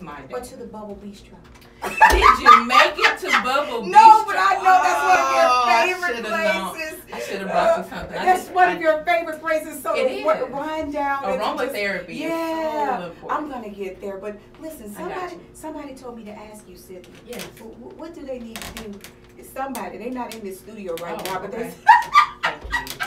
my day. Or to the Bubble Bistro. Did you make it to Bubble Bistro? No, but I know that's one of your favorite places. I should have brought you something. That's one of your favorite places. So it is. Run down. Aromatherapy is so important. I'm going to get there. But listen, somebody told me to ask you, Cynthia. Yes. What do they need to do? Somebody, they're not in the studio right now, but okay.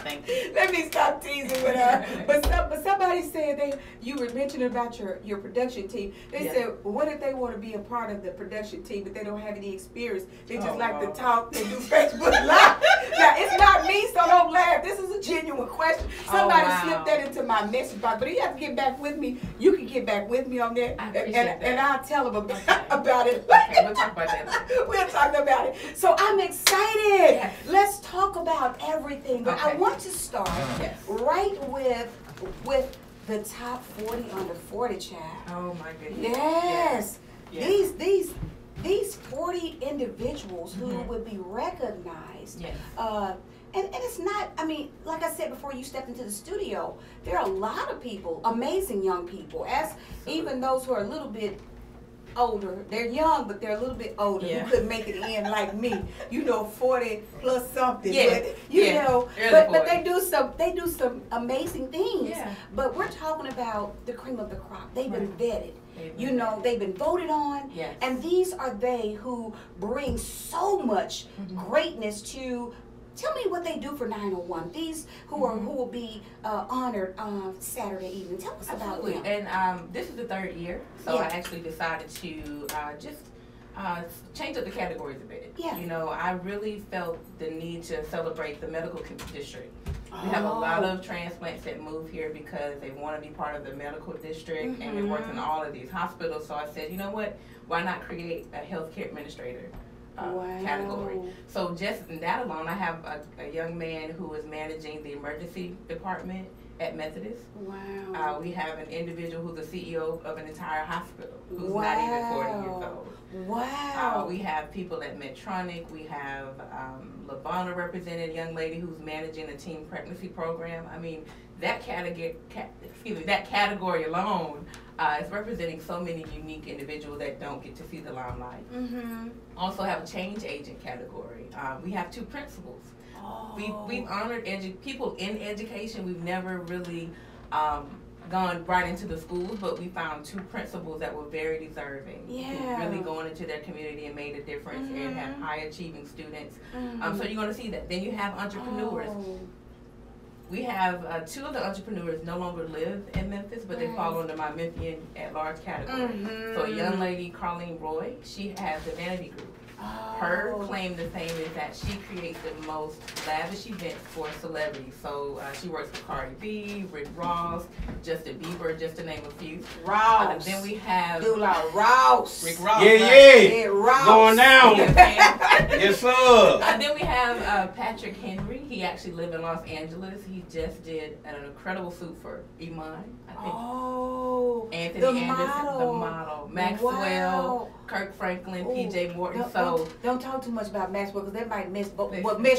Thank you. Let me stop teasing with her. But somebody said you were mentioning about your production team. They said, what if they want to be a part of the production team, but they don't have any experience? They just like to talk. They do Facebook Live. Now it's not me, so don't laugh. This is a genuine question. Somebody slipped that into my message box, but you have to get back with me. You can get back with me on that, and I'll tell them about it. Okay, we'll talk about that. We'll talk about it. So I'm excited. Yes. Let's talk about everything. But I want to start right with the top 40 under 40 child. Oh my goodness. Yes. Yes. These 40 individuals who would be recognized. Yes. And it's not, I mean, like I said before you stepped into the studio, there are a lot of people, amazing young people, even those who are a little bit older. They're young, but they're a little bit older who couldn't make it in like me. 40 plus something. Yeah. But but they do some amazing things. Yeah. But we're talking about the cream of the crop. They've been vetted. They've been voted on. Yes. And these are they who bring so much greatness to. Tell me what they do for 901. These who will be honored Saturday evening. Tell us about them. And this is the third year, so I actually decided to just change up the categories a bit. Yeah. I really felt the need to celebrate the medical district. We have a lot of transplants that move here because they want to be part of the medical district, and they work in all of these hospitals. So I said, you know what? Why not create a healthcare administrator category? So just in that alone, I have a young man who is managing the emergency department at Methodist. Wow. We have an individual who's the CEO of an entire hospital who's not even 40 years old. Wow. We have people at Medtronic. We have Lavonna represented, a young lady who's managing a teen pregnancy program. I mean, that category alone is representing so many unique individuals that don't get to see the limelight. Also have a change agent category. We have 2 principals. We've honored people in education. We've never really gone right into the schools, but we found 2 principals that were very deserving. Yeah. Really going into their community and made a difference and have high achieving students. So you're going to see that. Then you have entrepreneurs. We have 2 of the entrepreneurs no longer live in Memphis, but they fall under my Memphian at large category. So a young lady, Carlene Roy, she has the Vanity Group. Her claim to fame is that she creates the most lavish events for celebrities. So she works with Cardi B, Rick Ross, Justin Bieber, just to name a few. Ross. Then we have Ross. Rick Ross. Yeah, Ross. Going down. Yes, sir. Then we have Patrick Henry. He actually lived in Los Angeles. He just did an incredible suit for Iman, I think. Anthony Anderson, the model. Maxwell, Kirk Franklin, PJ Morton. Don't talk too much about Maxwell because that might mess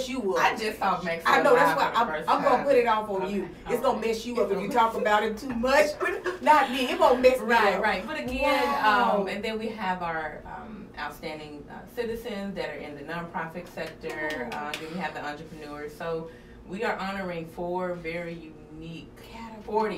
you up. I just saw Maxwell. I know, that's why I'm going to put it off on you. It's going to mess you up if you talk about it too much. Not me. It's going to mess me up. Right. But again, and then we have our outstanding citizens that are in the nonprofit sector. Then we have the entrepreneurs. So we are honoring 4 very unique 4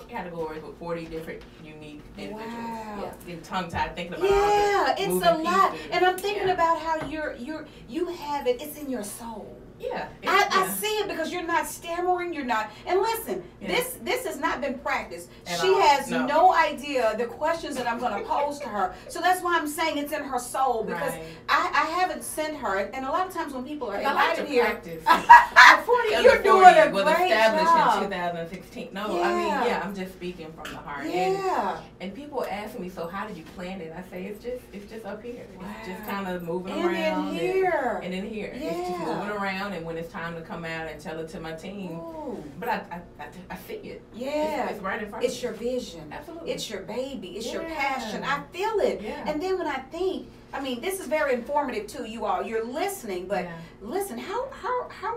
categories with 40 different unique individuals. Yeah, getting tongue-tied thinking about it's a lot. And I'm thinking about how you have it. It's in your soul. Yeah. I see it because you're not stammering, you're not. And listen, this has not been practiced. She has no idea the questions that I'm going to pose to her. So that's why I'm saying it's in her soul because I haven't sent her. And a lot of times when people are invited here, you're doing a was great established job. in 2016. No, Yeah. I mean, I'm just speaking from the heart. Yeah. And people ask me, so how did you plan it? I say it's just up here. Wow. It's just kind of moving And around. in here. And in here. Yeah. It's just moving around, and when it's time to come out and tell it to my team. Ooh. But I see it. Yeah. It's right in front of me. It's your vision. Absolutely. It's your baby. It's your passion. I feel it. Yeah. And then when I think I mean, this is very informative too, you all. You're listening, but Yeah. listen, how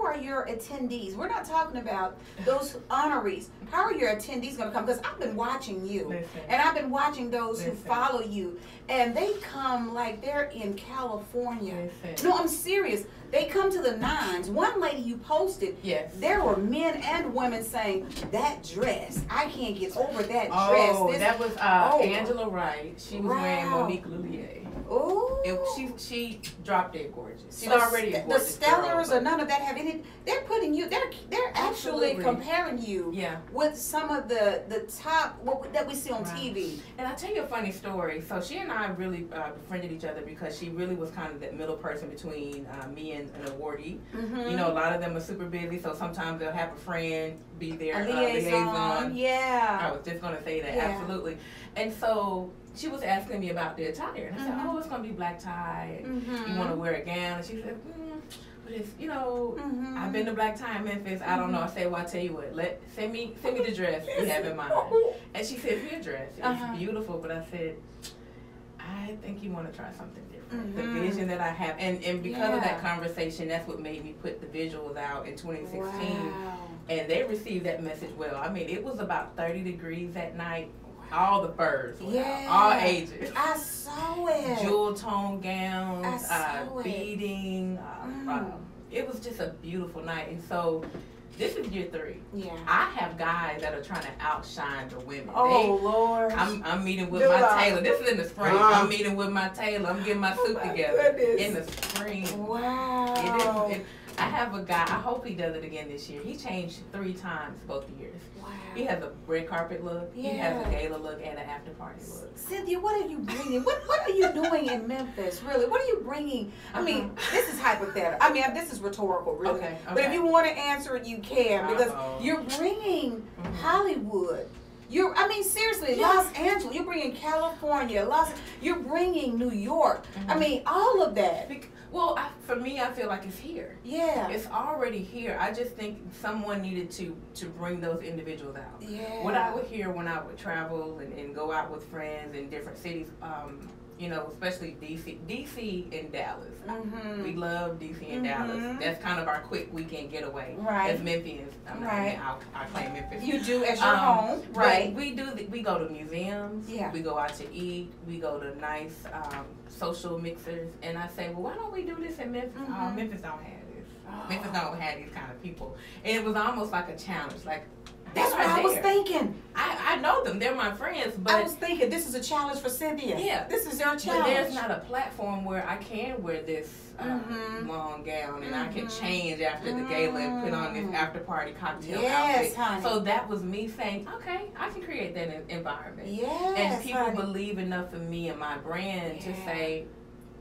are your attendees? We're not talking about those honorees. How are your attendees going to come? Because I've been watching you, Listen. and I've been watching those who Listen. follow you, and they come like they're in California. Listen. No, I'm serious. They come to the nines. One lady you posted, Yes. there were men and women saying, that dress, I can't get over that Oh, dress. that was oh. Angela Wright. She was wearing Wow. Monique Lullier. Ooh. She dropped dead gorgeous. She's So already a the gorgeous Stellars girl, or none of that have any. They're putting you. They're actually Absolutely. comparing you Yeah. with some of the top that we see on Right. TV. And I'll tell you a funny story. So she and I really befriended each other because she really was kind of that middle person between me and an awardee. Mm-hmm. You know, a lot of them are super busy, so sometimes they'll have a friend be their A liaison. Yeah. I was just going to say that, Yeah. absolutely. And so she was asking me about the attire. And I said, Mhm. oh, it's going to be black tie. And Mhm. you want to wear a gown? And she said, but it's, you know, Mhm. I've been to black tie in Memphis. I don't know. I said, well, I tell you what, send me the dress you have in mind. And she sent me a dress. It's Uh-huh. beautiful, but I said, I think you want to try something different. Mhm. The vision that I have, and because of Yeah. that conversation, that's what made me put the visuals out in 2016. Wow. And they received that message well. I mean, it was about 30 degrees that night. All the furs, were out, Yeah. all ages. I saw it. Jewel tone gowns, I saw it. beading. It was just a beautiful night. And so this is year 3. Yeah. I have guys that are trying to outshine the women. Oh Lord. I'm meeting with Do my I? tailor. This is in the spring. I'm meeting with my tailor. I'm getting my suit my together goodness. in the spring. Wow. I have a guy. I hope he does it again this year. He changed 3 times both years. Wow. He has a red carpet look. Yeah. He has a gala look and an after party look. Cynthia, what are you bringing? What are you doing in Memphis, really? What are you bringing? I mean, this is hypothetical. I mean, this is rhetorical, really. Okay, But if okay. you want to answer it, you can, because Uh-oh. you're bringing Hollywood. I mean, seriously, Yeah. Los Angeles. You're bringing California. You're bringing New York. I mean, all of that. Well, for me, I feel like it's here. Yeah. It's already here. I just think someone needed to bring those individuals out. Yeah. What I would hear when I would travel and go out with friends in different cities, you know, especially DC and Dallas. Mhm. We love DC and Dallas. That's kind of our quick weekend getaway. Right. As Memphians. Right. I'll claim Memphis. You do as your home, but right? We go to museums. Yeah. We go out to eat. We go to nice social mixers. And I say, well, why don't we do this in Memphis? Oh, Memphis don't have this. Oh. Memphis don't have these kind of people. And it was almost like a challenge. Like, That's they're what right I was there. thinking. I know them. They're my friends. But I was thinking this is a challenge for Cynthia. Yeah. This is your but challenge. there's not a platform where I can wear this long gown and I can change after the gala and put on this after party cocktail Yes, outfit. honey. So that was me saying, okay, I can create that environment. Yes, And people honey. believe enough in me and my brand to Yeah. say,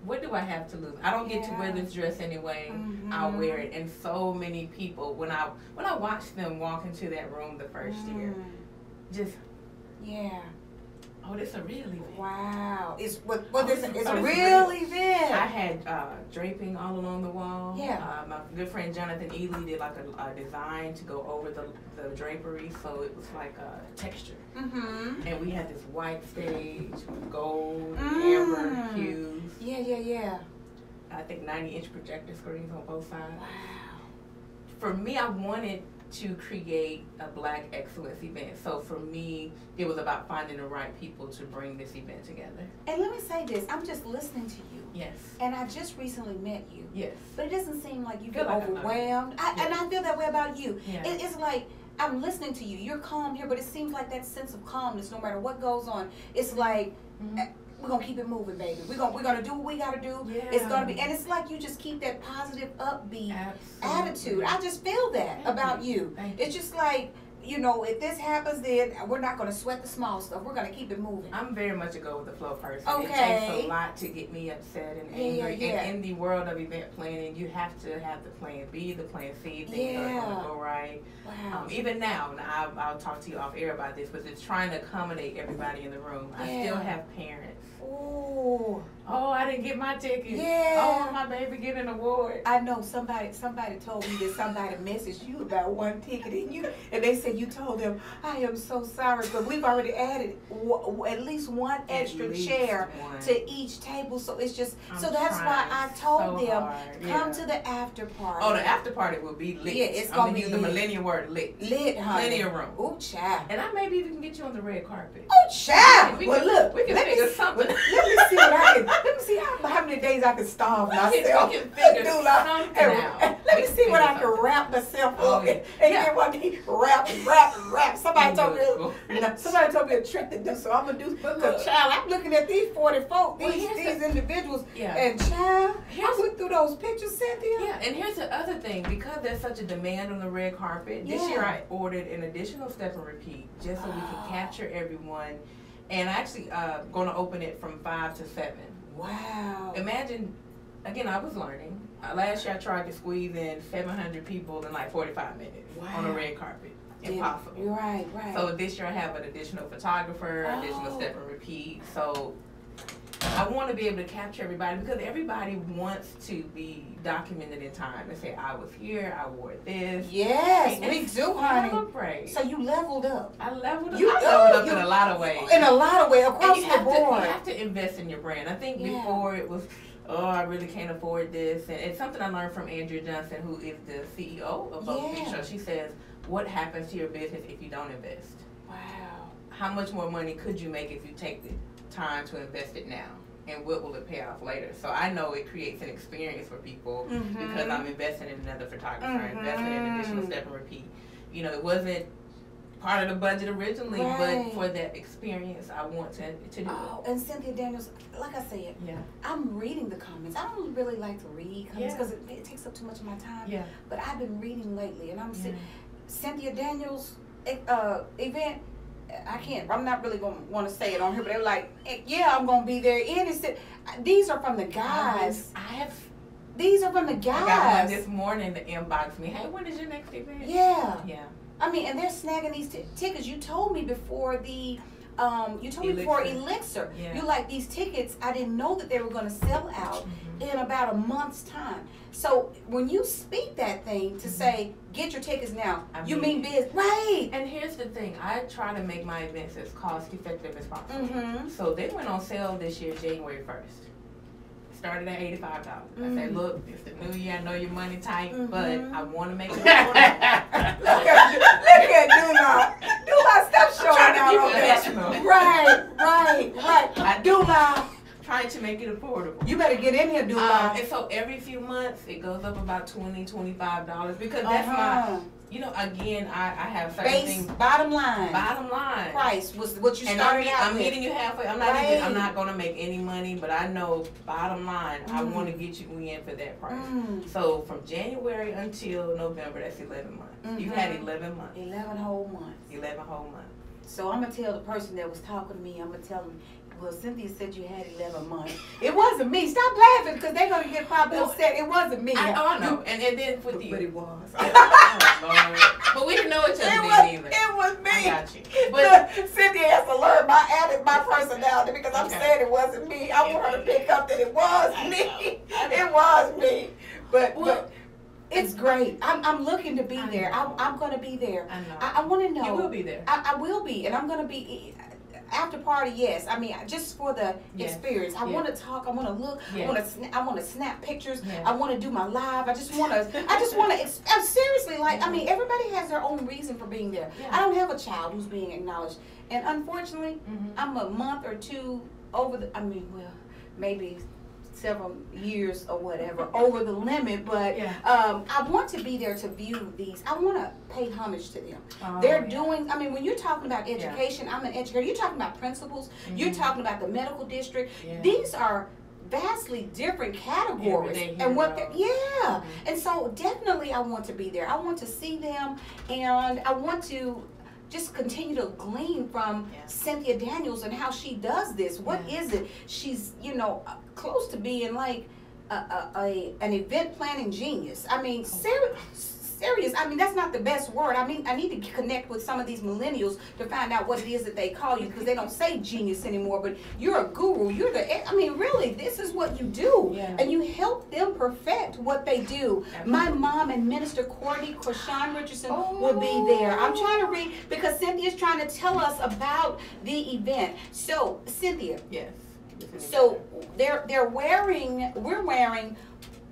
what do I have to lose? I don't get to wear this dress anyway. I'll wear it. And so many people, when I watched them walk into that room the first year, just, Yeah. oh, this a real event. Wow. It's what Oh, is this it? is- It's oh, a this is real real. event. I had draping all along the wall. Yeah. My good friend Jonathan Ely did like a design to go over the drapery, so it was like a texture. Mm-hmm. And we had this white stage with gold, amber hues. Yeah. I think 90-inch projector screens on both sides. Wow. For me, I wanted to create a Black excellence event. So for me, it was about finding the right people to bring this event together. And let me say this. I'm just listening to you. Yes. And I just recently met you. Yes. But it doesn't seem like you Feel get like I know you. overwhelmed. And I feel that way about you. Yeah. It's like I'm listening to you. You're calm here, but it seems like that sense of calmness, no matter what goes on, it's like we're gonna keep it moving, baby. We're gonna do what we gotta do. Yeah. It's gonna be, and it's like you just keep that positive, upbeat Absolutely. attitude. I just feel that Thank about you. you. Thank It's just like, you know, if this happens, then we're not gonna sweat the small stuff. We're gonna keep it moving. I'm very much a go with the flow person. Okay. It takes a lot to get me upset and angry. Yeah. And in the world of event planning, you have to have the plan B, the plan C, things are going to go right. Wow. Even now, and I'll talk to you off air about this, but it's trying to accommodate everybody in the room. I still have parents. Ooh. Oh, I didn't get my ticket. Yeah. Oh, my baby get an award. I know somebody told me that somebody messaged you about one ticket and they said you told them, I am so sorry, but we've already added at least one extra chair to each table, so it's just, so that's why I told them, come to the after party. Oh, the after party will be lit. Yeah, it's gonna be use the millennial word lit. Lit, honey. Plenty of room. Ooh, child. And I maybe even get you on the red carpet. Oh, child. Well, look, we can figure something. Let me see what I can. Let me see how many days I can starve myself. We can figure something out. Let me see what I can wrap myself up and get one wrap. Somebody told me a trick to do, so I'm gonna do. Cause child, I'm looking at these 44, these individuals, and child, I went through those pictures, Cynthia. Yeah, and here's the other thing, because there's such a demand on the red carpet. This year I ordered an additional step and repeat just so we can capture everyone. And I actually going to open it from 5 to 7. Wow. Imagine, again, I was learning. Last year I tried to squeeze in 700 people in like 45 minutes on a red carpet. Impossible. You're right. So this year I have an additional photographer, additional step and repeat. So I want to be able to capture everybody because everybody wants to be documented in time and say, I was here, I wore this. Yes, we do, honey. Great. So you leveled up. I leveled up in a lot of ways. In a lot of ways, across the board. You have to invest in your brand. I think before it was, oh, I really can't afford this. And it's something I learned from Andrea Johnson, who is the CEO of Vogue Big Show. She says, what happens to your business if you don't invest? Wow. How much more money could you make if you take the time to invest it now? And what will it pay off later? So I know it creates an experience for people because I'm investing in another photographer, investing in additional step and repeat. You know, it wasn't part of the budget originally, but for that experience, I want to do it. And Cynthia Daniels, like I said, I'm reading the comments. I don't really like to read comments because it takes up too much of my time. Yeah. But I've been reading lately, and I'm seeing Cynthia Daniels event. I'm not really going to want to say it on here, but they were like, I'm going to be there. And it said, these are from the guys. These are from the guys. I got one this morning to inbox me. Hey, when is your next event? Yeah. I mean, and they're snagging these tickets. You told me before Elixir. You like these tickets. I didn't know that they were going to sell out in about a month's time. So when you speak that thing to say, get your tickets now, you mean biz, right? And here's the thing. I try to make my events as cost effective as possible. So they went on sale this year, January 1st. Started at $85. I said, look, it's the new year. I know your money tight, but I want to make it affordable. Look at Dula. Dula, stop showing out on that. Right. Dula. Trying to make it affordable. You better get in here, Dula. And so every few months, it goes up about $20, $25 because that's my, again, I have certain things. Bottom line. Price was what you started out with. I'm meeting you halfway. I'm not going to make any money, but I know bottom line, I want to get you in for that price. So from January until November, that's 11 months. You had 11 months. 11 whole months. 11 whole months. So I'm going to tell the person that was talking to me, I'm going to tell them, well, Cynthia said you had 11 months. It wasn't me. Stop laughing because they're going to get probably upset. It wasn't me. I know. And then with you. But it was. But we didn't know each other then either. It was me. I got you. But look, Cynthia has to learn my personality because I'm saying it wasn't me. I want her to pick up that it was me. It was me. But it's great. I'm looking to be there. I'm going to be there. I know. I want to know. You will be there. I will be. And I'm going to be... After party, yes. I mean, just for the experience. I want to talk. I want to look. I want to snap pictures. I want to do my live. I just want to. Seriously, like, I mean, everybody has their own reason for being there. I don't have a child who's being acknowledged, and unfortunately, I'm a month or two over the. I mean, well, maybe several years or whatever over the limit, but I want to be there to view these. I want to pay homage to them. They're doing, I mean, when you're talking about education, I'm an educator, you're talking about principals, you're talking about the medical district. These are vastly different categories and what and so definitely I want to be there. I want to see them, and I want to just continue to glean from Cynthia Daniels and how she does this. What is it? She's, close to being like an event planning genius. I mean, serious. I mean, that's not the best word. I mean, I need to connect with some of these millennials to find out what it is that they call you, because they don't say genius anymore, but you're a guru. You're the, I mean, really, this is what you do. Yeah. And you help them perfect what they do. Absolutely. My mom and Minister Courtney Krishan Richardson will be there. I'm trying to read, because Cynthia's trying to tell us about the event. So, Cynthia. Yes. So we're wearing,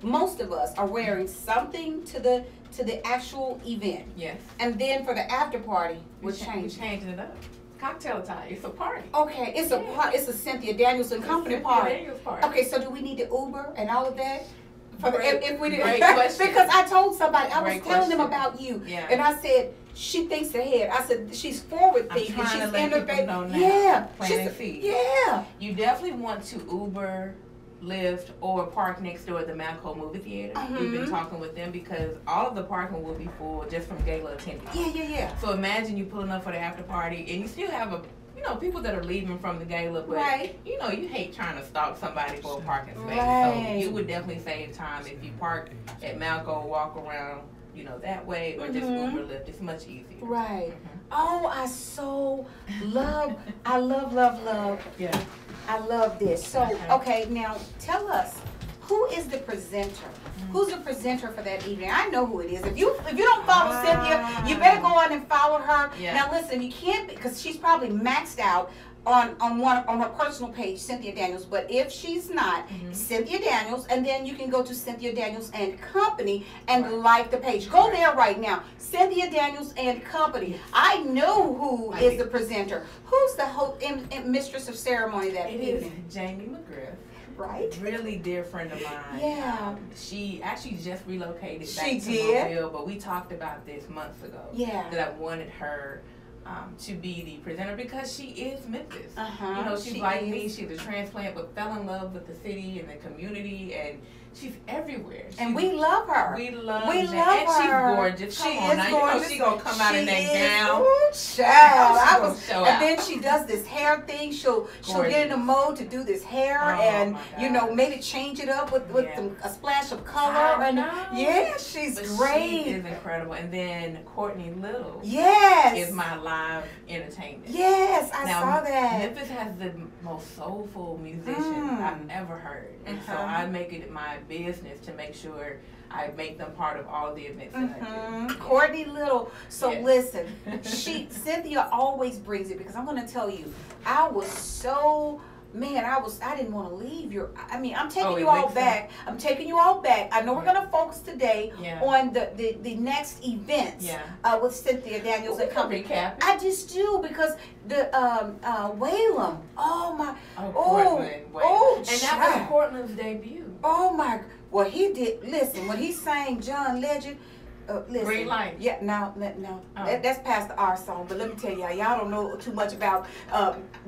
most of us are wearing something to the actual event. Yes. And then for the after party, we're We're changing. changing it up. Cocktail attire. It's a party. Okay, it's a Cynthia Daniels and Company party. Daniels party. Okay, so do we need to Uber and all of that? If we did, Great question. because I told somebody, I was Great telling them question. about you, Yeah. and I said she thinks ahead. I said she's forward I'm thinking. trying She's to let people innovative. know now. Yeah, Planting she's seeds. yeah. You definitely want to Uber, Lyft, or park next door at the Malco movie theater. We've been talking with them because all of the parking will be full just from gala attendees. Yeah. So imagine you pulling up for the after party and you still have people that are leaving from the gala, but Right. you hate trying to stalk somebody for a parking space. Right. So you would definitely save time if you park at Malco, walk around, that way, or just Uber, Lyft. It's much easier. Right. Oh, I so love, I love. Yeah. I love this. So, okay, now tell us, who is the presenter? Who's the presenter for that evening? I know who it is. If you don't follow Cynthia, you better go on and follow her. Yeah. Now listen, you can't, because she's probably maxed out on her personal page, Cynthia Daniels. But if she's not, Cynthia Daniels, and then you can go to Cynthia Daniels and Company and like the page. Go there right now, Cynthia Daniels and Company. I know who is the presenter. Who's the mistress of ceremony that It evening? is Jamie McGriff. Right. Really dear friend of mine. Yeah. She actually just relocated back She to did? Mobile, but we talked about this months ago. Yeah. That I wanted her to be the presenter because she is Memphis. Uh-huh. She's She like is. me. She's a transplant, but fell in love with the city and the community, and she's everywhere. And we love her. We love We Jan- love and her. she's gorgeous. She Come on is now. gorgeous. She gonna come out in that gown. Ooh, child. She I gonna was, show and out. then she does this hair thing. She'll get in the mode to do this hair, Oh, and my God. maybe change it up with Yeah. a splash of color. I And know. yeah, she's But great. She is incredible. And then Courtney Little Yes. is my live entertainment. Yes, I Now, saw that. Memphis has the most soulful musicians I've ever heard. And so Uh-huh. I make it my business to make sure I make them part of all the events that I do. Courtney Little. So Yes. listen, Cynthia always brings it, because I'm going to tell you, I was so, I didn't want to leave I'm taking you all back. I'm taking you all back. I know we're going to focus today on the next events with Cynthia Daniels and Company. Recap. I just do, because the Whalum. Oh my. Portland. Oh, and that was Portland's debut. Oh my. Well, he did. Listen, when he sang John Legend. Listen, Green Light. Yeah, no. Oh. That's past the R song. But let me tell y'all don't know too much about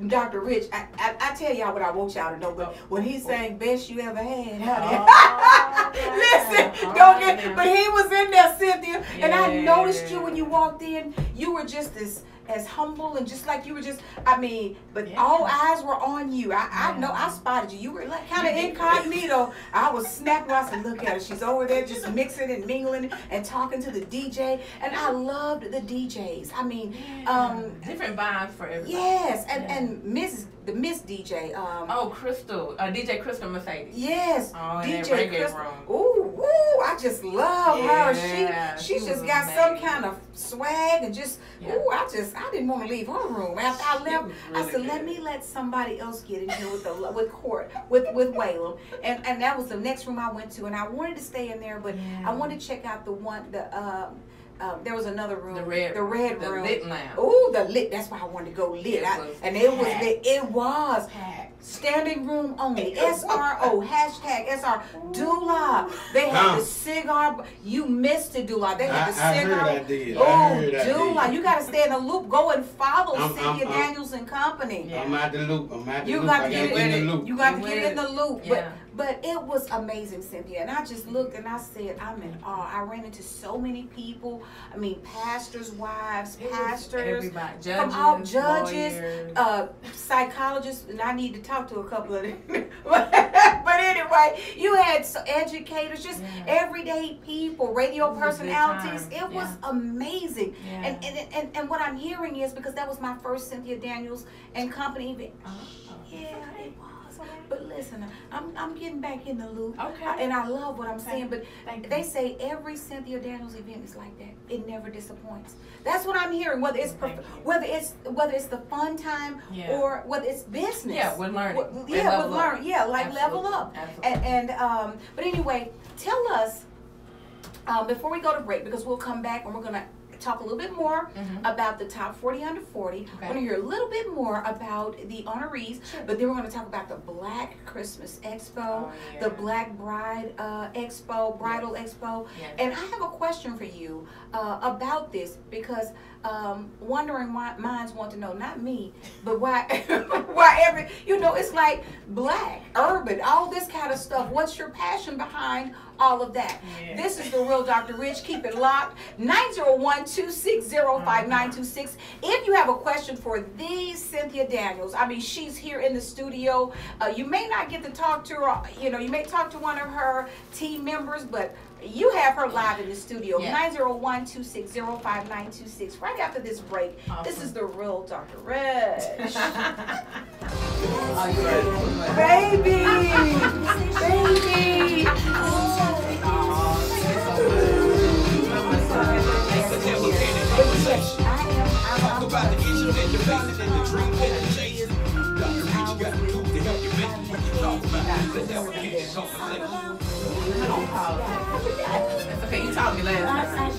Dr. Rich. I tell y'all what I want y'all to know. But when he sang "Best You Ever Had," honey, listen, don't get. But he was in there, Cynthia, and I noticed you when you walked in. You were just as humble and just like you were just. But all eyes were on you. I know. I spotted you. You were like kind of incognito. I was snapping. I said, "Look at her. She's over there just mixing and mingling and talking to the DJ." And I loved the DJs. Different vibes for everybody. Yes, and Miss DJ. Crystal, DJ Crystal Mercedes. Yes, Oh, in that DJ reggae Crystal. room. Ooh, I just love Yeah, her. She she just was got some amazing. kind of swag and just. Yeah. Ooh, I didn't want to leave her room after I left. was I really said, good. let me let somebody else get in here with Whalum, and that was the next room I went to, and I wanted to stay in there, but I wanted to check out there was another room. The red room. lit lounge. Ooh, the lit. That's why I wanted to go lit. It was lit. It was packed. standing room only. SRO #SR Dula. They had the cigar. You missed it, Dula. They had the I cigar. heard I did. Oh, Dula, you got to stay in the loop. Go and follow I'm- Cynthia I'm- Daniels and Company. I'm out the loop. You I got to gotta get in the loop. You got to You get with in the loop. Yeah. But it was amazing, Cynthia. And I just looked and I said, I'm in awe. I ran into so many people. Pastors' wives, It was pastors, everybody. from all Judges, judges, lawyers. psychologists, and I need to talk to a couple of them. But anyway, anyway, you had educators, just everyday people, radio personalities. It was amazing. And what I'm hearing is, because that was my first Cynthia Daniels and Company event. Yeah, it was. But listen, I'm getting back in the loop. Okay. And I love what I'm saying. But they say every Cynthia Daniels event is like that. It never disappoints. That's what I'm hearing. Whether it's whether it's the fun time or whether it's business. Yeah, we're learning. We're learning. Yeah, like level up. Absolutely. And but anyway, tell us before we go to break, because we'll come back and we're gonna talk a little bit more about the top 40 under 40. Okay. We're going to hear a little bit more about the honorees, but then we're going to talk about the Black Christmas Expo, the Black Bride Expo, Bridal Expo. And I have a question for you about this, because wondering why minds want to know, not me, but why it's like black, urban, all this kind of stuff. What's your passion behind all of that? This is The Real Dr. Rich. Keep it locked. 901-260-5926. If you have a question for the Cynthia Daniels, I mean, she's here in the studio. You may not get to talk to her, you may talk to one of her team members, but you have her live in the studio. 901-260-5926. Right after this break. This is The Real Dr. Rich. Baby! Talk about the issues that you're facing and the dreams that you chase. Dr. Rich, you got to do to help you make what you talk about. Let's have a Candid Conversation. It's okay, you taught me last night.